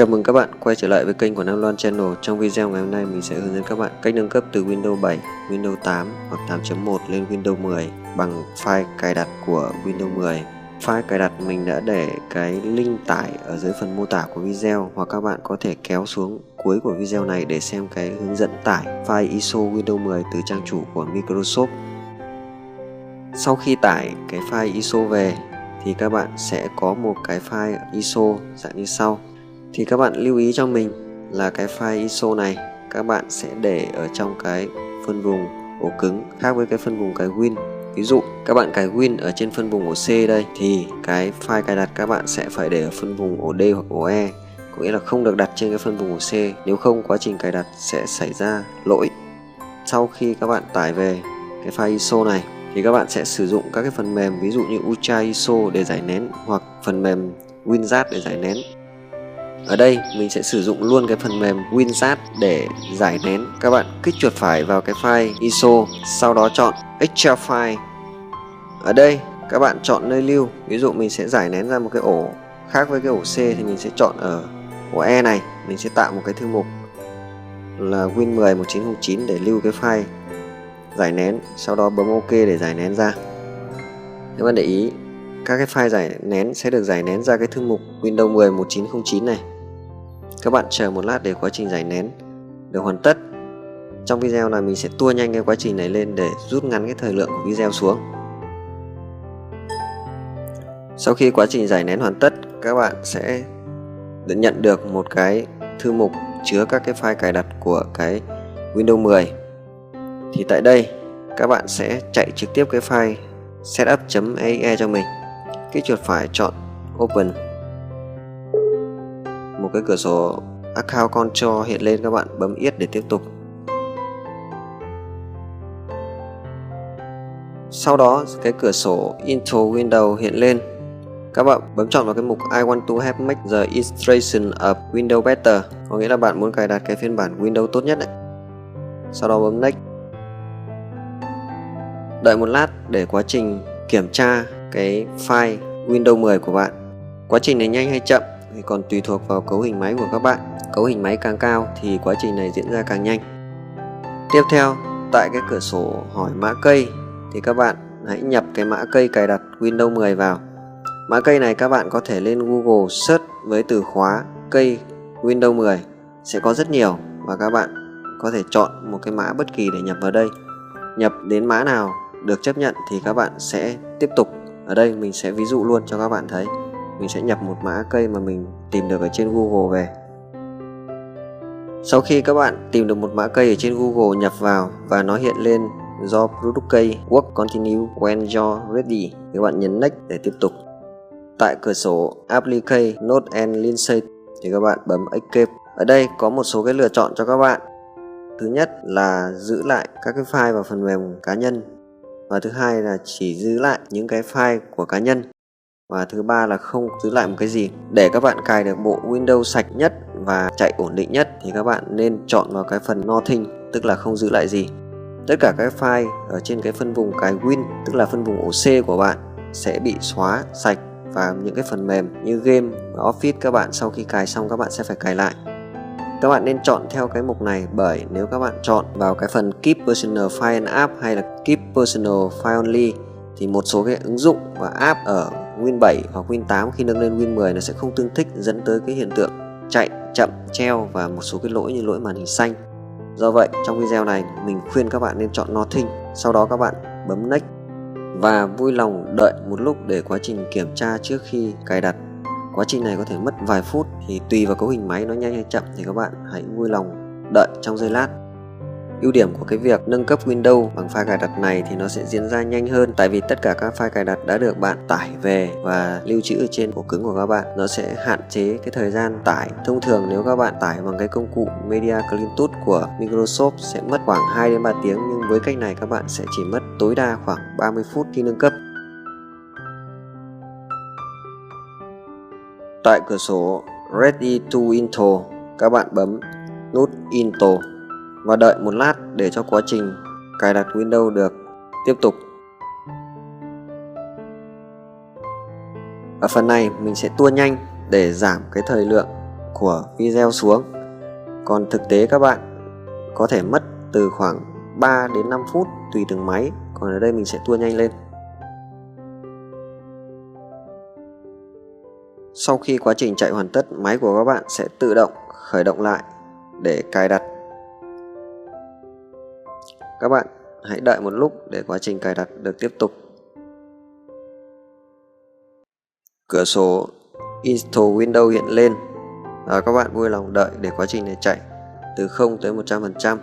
Chào mừng các bạn quay trở lại với kênh của Nam Loan Channel. Trong video ngày hôm nay mình sẽ hướng dẫn các bạn cách nâng cấp từ Windows 7, Windows 8 hoặc 8.1 lên Windows 10 bằng file cài đặt của Windows 10. File cài đặt mình đã để cái link tải ở dưới phần mô tả của video, hoặc các bạn có thể kéo xuống cuối của video này để xem cái hướng dẫn tải file ISO Windows 10 từ trang chủ của Microsoft. Sau khi tải cái file ISO về thì các bạn sẽ có một cái file ISO dạng như sau. Thì các bạn lưu ý cho mình là cái file ISO này các bạn sẽ để ở trong cái phân vùng ổ cứng, khác với cái phân vùng cài Win. Ví dụ các bạn cài Win ở trên phân vùng ổ C đây, thì cái file cài đặt các bạn sẽ phải để ở phân vùng ổ D hoặc ổ E, có nghĩa là không được đặt trên cái phân vùng ổ C, nếu không quá trình cài đặt sẽ xảy ra lỗi. Sau khi các bạn tải về cái file ISO này thì các bạn sẽ sử dụng các cái phần mềm, ví dụ như Ultra ISO để giải nén, hoặc phần mềm WinRAR để giải nén. Ở đây mình sẽ sử dụng luôn cái phần mềm WinRAR để giải nén. Các bạn kích chuột phải vào cái file ISO, sau đó chọn Extra File. Ở đây các bạn chọn nơi lưu, ví dụ mình sẽ giải nén ra một cái ổ khác với cái ổ C thì mình sẽ chọn ở ổ E này. Mình sẽ tạo một cái thư mục là Win10 1909 để lưu cái file giải nén, sau đó bấm OK để giải nén ra. Các bạn để ý, các cái file giải nén sẽ được giải nén ra cái thư mục Windows 10 1909 này. Các bạn chờ một lát để quá trình giải nén được hoàn tất. Trong video này mình sẽ tua nhanh cái quá trình này lên để rút ngắn cái thời lượng của video xuống. Sau khi quá trình giải nén hoàn tất, các bạn sẽ nhận được một cái thư mục chứa các cái file cài đặt của cái Windows 10. Thì tại đây các bạn sẽ chạy trực tiếp cái file setup.exe cho mình. Kích chuột phải chọn Open. Một cái cửa sổ Account Control hiện lên, các bạn bấm Yes để tiếp tục. Sau đó cái cửa sổ Intro Windows hiện lên, các bạn bấm chọn vào cái mục I want to have make the installation of Windows better, có nghĩa là bạn muốn cài đặt cái phiên bản Windows tốt nhất đấy. Sau đó bấm Next. Đợi một lát để quá trình kiểm tra cái file Windows 10 của bạn. Quá trình này nhanh hay chậm thì còn tùy thuộc vào cấu hình máy của các bạn. Cấu hình máy càng cao thì quá trình này diễn ra càng nhanh. Tiếp theo, tại cái cửa sổ hỏi mã cây thì các bạn hãy nhập cái mã cây cài đặt Windows 10 vào. Mã cây này các bạn có thể lên Google search với từ khóa cây Windows 10, sẽ có rất nhiều, và các bạn có thể chọn một cái mã bất kỳ để nhập vào đây. Nhập đến mã nào được chấp nhận thì các bạn sẽ tiếp tục. Ở đây mình sẽ ví dụ luôn cho các bạn thấy. Mình sẽ nhập một mã cây mà mình tìm được ở trên Google về. Sau khi các bạn tìm được một mã cây ở trên Google, nhập vào và nó hiện lên Your product key work continue when you're ready, thì các bạn nhấn Next để tiếp tục. Tại cửa sổ Applicate Note and License thì các bạn bấm Escape. Ở đây có một số cái lựa chọn cho các bạn. Thứ nhất là giữ lại các cái file và phần mềm cá nhân, và thứ hai là chỉ giữ lại những cái file của cá nhân, và thứ ba là không giữ lại một cái gì. Để các bạn cài được bộ Windows sạch nhất và chạy ổn định nhất thì các bạn nên chọn vào cái phần Nothing, tức là không giữ lại gì. Tất cả các file ở trên cái phân vùng cài Win, tức là phân vùng ổ C của bạn, sẽ bị xóa sạch, và những cái phần mềm như Game và Office các bạn sau khi cài xong các bạn sẽ phải cài lại. Các bạn nên chọn theo cái mục này, bởi nếu các bạn chọn vào cái phần Keep Personal File and App hay là Keep Personal File Only thì một số cái ứng dụng và app ở Win 7 hoặc Win 8 khi nâng lên Win 10 nó sẽ không tương thích, dẫn tới cái hiện tượng chạy chậm, treo và một số cái lỗi như lỗi màn hình xanh. Do vậy trong video này mình khuyên các bạn nên chọn Nothing, sau đó các bạn bấm Next và vui lòng đợi một lúc để quá trình kiểm tra trước khi cài đặt. Quá trình này có thể mất vài phút, thì tùy vào cấu hình máy nó nhanh hay chậm thì các bạn hãy vui lòng đợi trong giây lát. Ưu điểm của cái việc nâng cấp Windows bằng file cài đặt này thì nó sẽ diễn ra nhanh hơn, tại vì tất cả các file cài đặt đã được bạn tải về và lưu trữ ở trên ổ cứng của các bạn. Nó sẽ hạn chế cái thời gian tải. Thông thường nếu các bạn tải bằng cái công cụ Media Clean Tool của Microsoft sẽ mất khoảng 2 đến 3 tiếng, nhưng với cách này các bạn sẽ chỉ mất tối đa khoảng 30 phút khi nâng cấp. Tại cửa sổ Ready to Install, các bạn bấm nút Install và đợi một lát để cho quá trình cài đặt Windows được tiếp tục. Ở phần này mình sẽ tua nhanh để giảm cái thời lượng của video xuống. Còn thực tế các bạn có thể mất từ khoảng 3 đến 5 phút tùy từng máy. Còn ở đây mình sẽ tua nhanh lên. Sau khi quá trình chạy hoàn tất, máy của các bạn sẽ tự động khởi động lại để cài đặt. Các bạn hãy đợi một lúc để quá trình cài đặt được tiếp tục. Cửa sổ Install Windows hiện lên và các bạn vui lòng đợi để quá trình này chạy từ 0 tới 100%.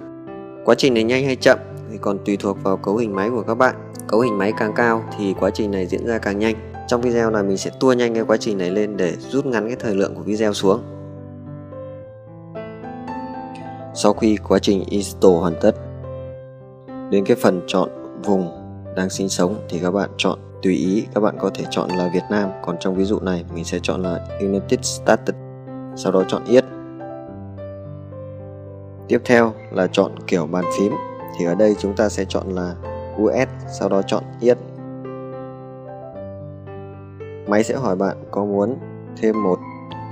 Quá trình này nhanh hay chậm thì còn tùy thuộc vào cấu hình máy của các bạn. Cấu hình máy càng cao thì quá trình này diễn ra càng nhanh. Trong video này mình sẽ tua nhanh cái quá trình này lên để rút ngắn cái thời lượng của video xuống. Sau khi quá trình install hoàn tất, đến cái phần chọn vùng đang sinh sống thì các bạn chọn tùy ý. Các bạn có thể chọn là Việt Nam, còn trong ví dụ này mình sẽ chọn là United States. Sau đó chọn Yes. Tiếp theo là chọn kiểu bàn phím, thì ở đây chúng ta sẽ chọn là US, sau đó chọn Yes. Máy sẽ hỏi bạn có muốn thêm một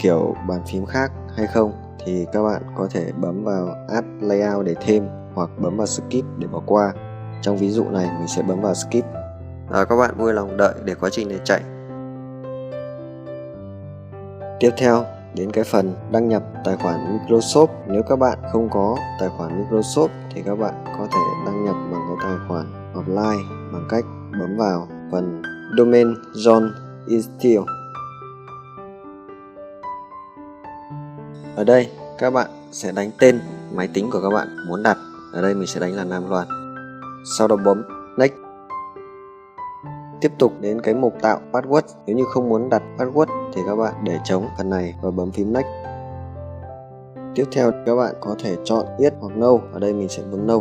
kiểu bàn phím khác hay không, thì các bạn có thể bấm vào Add Layout để thêm hoặc bấm vào Skip để bỏ qua. Trong ví dụ này mình sẽ bấm vào Skip. Các bạn vui lòng đợi để quá trình này chạy. Tiếp theo đến cái phần đăng nhập tài khoản Microsoft. Nếu các bạn không có tài khoản Microsoft thì các bạn có thể đăng nhập bằng cái tài khoản offline bằng cách bấm vào phần Domain Zone Install. Ở đây các bạn sẽ đánh tên máy tính của các bạn muốn đặt. Ở đây mình sẽ đánh là Nam Loan. Sau đó bấm Next. Tiếp tục đến cái mục tạo password. Nếu như không muốn đặt password thì các bạn để trống phần này và bấm phím Next. Tiếp theo các bạn có thể chọn Yes hoặc No. Ở đây mình sẽ bấm No.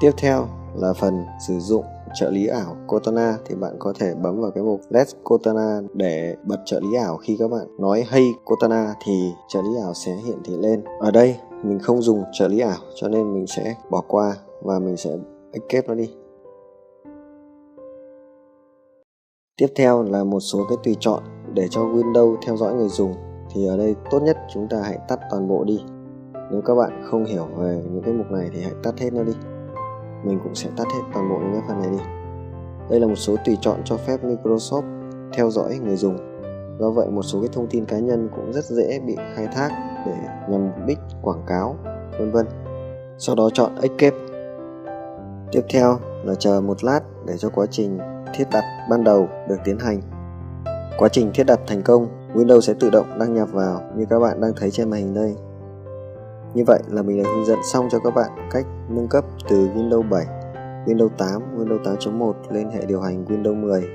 Tiếp theo là phần sử dụng trợ lý ảo Cortana, thì bạn có thể bấm vào cái mục Let Cortana để bật trợ lý ảo. Khi các bạn nói Hey Cortana thì trợ lý ảo sẽ hiển thị lên. Ở đây mình không dùng trợ lý ảo cho nên mình sẽ bỏ qua và mình sẽ escape nó đi. Tiếp theo là một số cái tùy chọn để cho Windows theo dõi người dùng, thì ở đây tốt nhất chúng ta hãy tắt toàn bộ đi. Nếu các bạn không hiểu về những cái mục này thì hãy tắt hết nó đi. Mình cũng sẽ tắt hết toàn bộ những cái phần này đi. Đây là một số tùy chọn cho phép Microsoft theo dõi người dùng. Do vậy một số cái thông tin cá nhân cũng rất dễ bị khai thác để nhằm mục đích quảng cáo, vân vân. Sau đó chọn Escape. Tiếp theo là chờ một lát để cho quá trình thiết đặt ban đầu được tiến hành. Quá trình thiết đặt thành công, Windows sẽ tự động đăng nhập vào như các bạn đang thấy trên màn hình đây. Như vậy là mình đã hướng dẫn xong cho các bạn cách nâng cấp từ Windows 7, Windows 8, Windows 8.1 lên hệ điều hành Windows 10.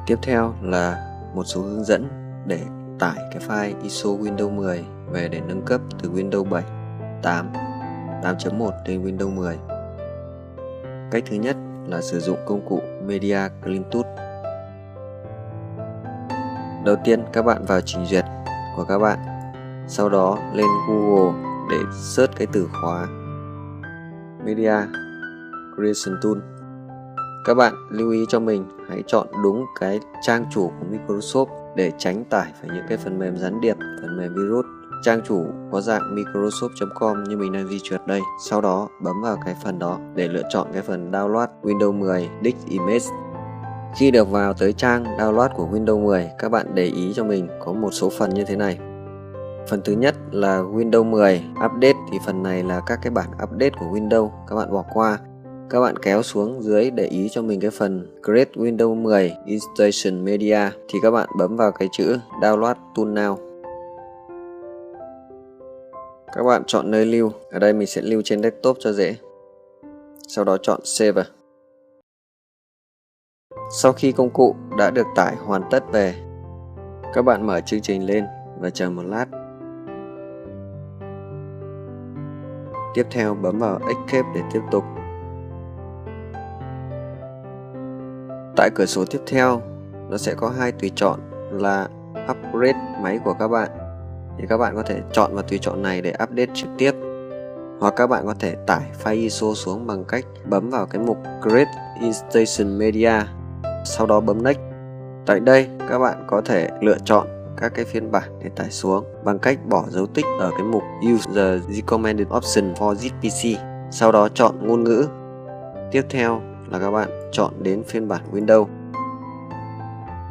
Tiếp theo là một số hướng dẫn để tải cái file ISO Windows 10 về để nâng cấp từ Windows 7, 8, 8.1 lên Windows 10. Cách thứ nhất là sử dụng công cụ Media Clean Tool. Đầu tiên các bạn vào trình duyệt của các bạn, sau đó lên Google để search cái từ khóa Media Creation Tool. Các bạn lưu ý cho mình hãy chọn đúng cái trang chủ của Microsoft để tránh tải phải những cái phần mềm gián điệp, phần mềm virus. Trang chủ có dạng microsoft.com như mình đang di chuyển đây. Sau đó bấm vào cái phần đó để lựa chọn cái phần download Windows 10 Disk Image. Khi được vào tới trang download của Windows 10, các bạn để ý cho mình có một số phần như thế này. Phần thứ nhất là Windows 10 Update, thì phần này là các cái bản update của Windows, các bạn bỏ qua. Các bạn kéo xuống dưới để ý cho mình cái phần Create Windows 10 Installation Media, thì các bạn bấm vào cái chữ Download Tool Now. Các bạn chọn nơi lưu, ở đây mình sẽ lưu trên desktop cho dễ. Sau đó chọn Save. Sau khi công cụ đã được tải hoàn tất về, các bạn mở chương trình lên và chờ một lát. Tiếp theo bấm vào Escape để tiếp tục. Tại cửa sổ tiếp theo, nó sẽ có hai tùy chọn là Upgrade máy của các bạn. Thì các bạn có thể chọn vào tùy chọn này để update trực tiếp. Hoặc các bạn có thể tải file ISO xuống bằng cách bấm vào cái mục Create Installation Media, sau đó bấm Next. Tại đây các bạn có thể lựa chọn các cái phiên bản để tải xuống bằng cách bỏ dấu tích ở cái mục Use the recommended option for this PC. Sau đó chọn ngôn ngữ. Tiếp theo là các bạn chọn đến phiên bản Windows.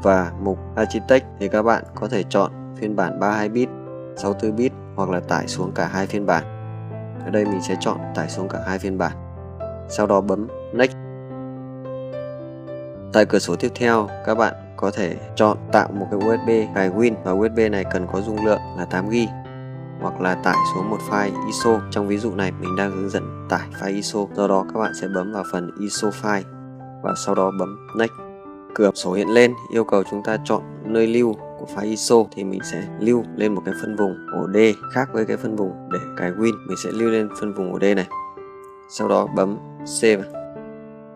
Và mục Architect thì các bạn có thể chọn phiên bản 32 bit, 64 bit hoặc là tải xuống cả hai phiên bản. Ở đây mình sẽ chọn tải xuống cả hai phiên bản. Sau đó bấm Next. Tại cửa sổ tiếp theo, các bạn có thể chọn tạo một cái USB cài Win, và USB này cần có dung lượng là 8GB, hoặc là tải xuống một file ISO. Trong ví dụ này mình đang hướng dẫn tải file ISO, do đó các bạn sẽ bấm vào phần ISO file và sau đó bấm Next. Cửa sổ hiện lên yêu cầu chúng ta chọn nơi lưu của file ISO, thì mình sẽ lưu lên một cái phân vùng ổ D khác với cái phân vùng để cài Win. Mình sẽ lưu lên phân vùng ổ D này, sau đó bấm Save.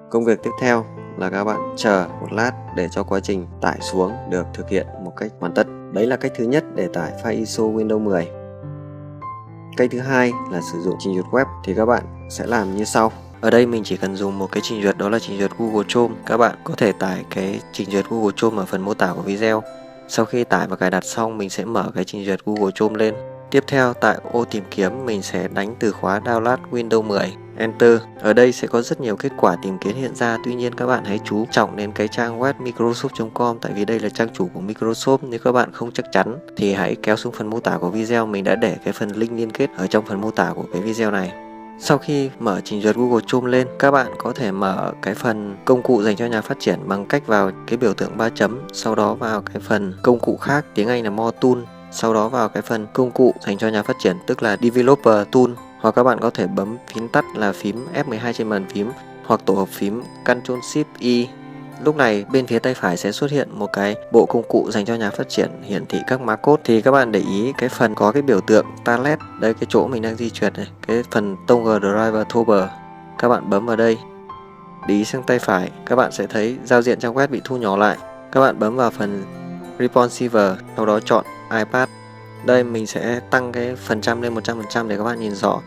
Công việc tiếp theo là các bạn chờ một lát để cho quá trình tải xuống được thực hiện một cách hoàn tất. Đấy là cách thứ nhất để tải file ISO Windows 10. Cách thứ hai là sử dụng trình duyệt web, thì các bạn sẽ làm như sau. Ở đây mình chỉ cần dùng một cái trình duyệt, đó là trình duyệt Google Chrome. Các bạn có thể tải cái trình duyệt Google Chrome ở phần mô tả của video. Sau khi tải và cài đặt xong, mình sẽ mở cái trình duyệt Google Chrome lên. Tiếp theo tại ô tìm kiếm mình sẽ đánh từ khóa download Windows 10, Enter. Ở đây sẽ có rất nhiều kết quả tìm kiếm hiện ra, tuy nhiên các bạn hãy chú trọng đến cái trang web Microsoft.com, tại vì đây là trang chủ của Microsoft. Nếu các bạn không chắc chắn thì hãy kéo xuống phần mô tả của video, mình đã để cái phần link liên kết ở trong phần mô tả của cái video này. Sau khi mở trình duyệt Google Chrome lên, các bạn có thể mở cái phần công cụ dành cho nhà phát triển bằng cách vào cái biểu tượng 3 chấm, sau đó vào cái phần công cụ khác, tiếng Anh là More Tool, sau đó vào cái phần công cụ dành cho nhà phát triển tức là Developer Tool, hoặc các bạn có thể bấm phím tắt là phím F12 trên bàn phím hoặc tổ hợp phím Ctrl Shift Y. Lúc này bên phía tay phải sẽ xuất hiện một cái bộ công cụ dành cho nhà phát triển hiển thị các mã code, thì các bạn để ý cái phần có cái biểu tượng Talet, đây cái chỗ mình đang di chuyển này, cái phần Toggle Driver Toggle, các bạn bấm vào đây. Để ý sang tay phải, các bạn sẽ thấy giao diện trang web bị thu nhỏ lại. Các bạn bấm vào phần Responsive, sau đó chọn iPad. Đây mình sẽ tăng cái phần trăm lên 100% để các bạn nhìn rõ.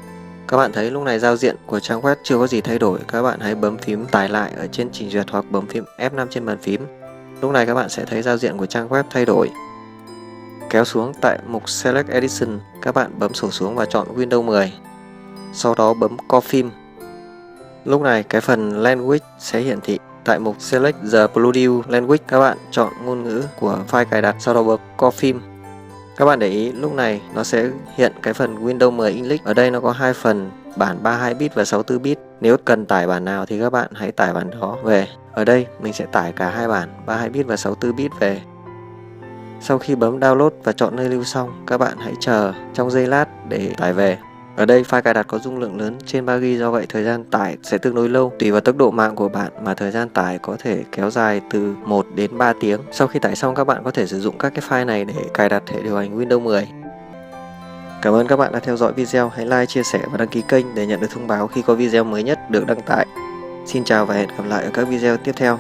Các bạn thấy lúc này giao diện của trang web chưa có gì thay đổi. Các bạn hãy bấm phím tải lại ở trên trình duyệt hoặc bấm phím F5 trên bàn phím. Lúc này các bạn sẽ thấy giao diện của trang web thay đổi. Kéo xuống tại mục Select Edition, các bạn bấm xổ xuống và chọn Windows 10. Sau đó bấm Confirm. Lúc này cái phần Language sẽ hiển thị. Tại mục Select the Produce Language, các bạn chọn ngôn ngữ của file cài đặt, sau đó bấm Confirm. Các bạn để ý lúc này nó sẽ hiện cái phần Windows 10 English. Ở đây nó có hai phần, bản 32 bit và 64 bit. Nếu cần tải bản nào thì các bạn hãy tải bản đó về. Ở đây mình sẽ tải cả hai bản 32 bit và 64 bit về. Sau khi bấm download và chọn nơi lưu xong, các bạn hãy chờ trong giây lát để tải về. Ở đây file cài đặt có dung lượng lớn trên 3GB, do vậy thời gian tải sẽ tương đối lâu. Tùy vào tốc độ mạng của bạn mà thời gian tải có thể kéo dài từ 1 đến 3 tiếng. Sau khi tải xong, các bạn có thể sử dụng các cái file này để cài đặt hệ điều hành Windows 10. Cảm ơn các bạn đã theo dõi video. Hãy like, chia sẻ và đăng ký kênh để nhận được thông báo khi có video mới nhất được đăng tải. Xin chào và hẹn gặp lại ở các video tiếp theo.